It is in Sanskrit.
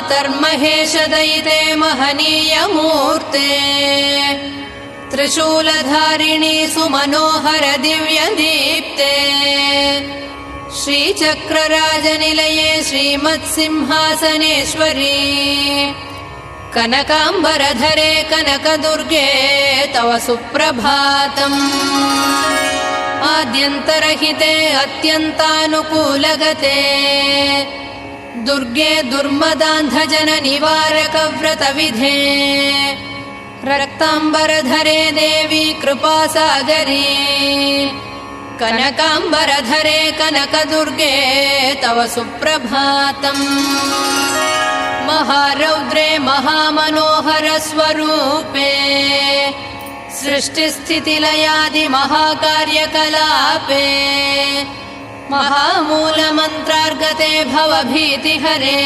मातर्महेशदयिते महनीयमूर्ते त्रिशूलधारिणी सुमनोहर दिव्यदीप्ते श्रीचक्रराजनिलये श्रीमत्सिंहासनेश्वरी कनकाम्बरधरे कनकदुर्गे तव सुप्रभातम् आद्यन्तरहिते अत्यन्तानुकूलगते दुर्गे दुर्मदान्धजननिवारकव्रतविधे रक्ताम्बरधरे देवी कृपासागरी कनकाम्बरधरे कनकदुर्गे तव सुप्रभातम् महारौद्रे महामनोहर स्वरूपे सृष्टिस्थितिलयादि महाकार्यकलापे महामूलमन्त्रार्गते भवभीतिहरे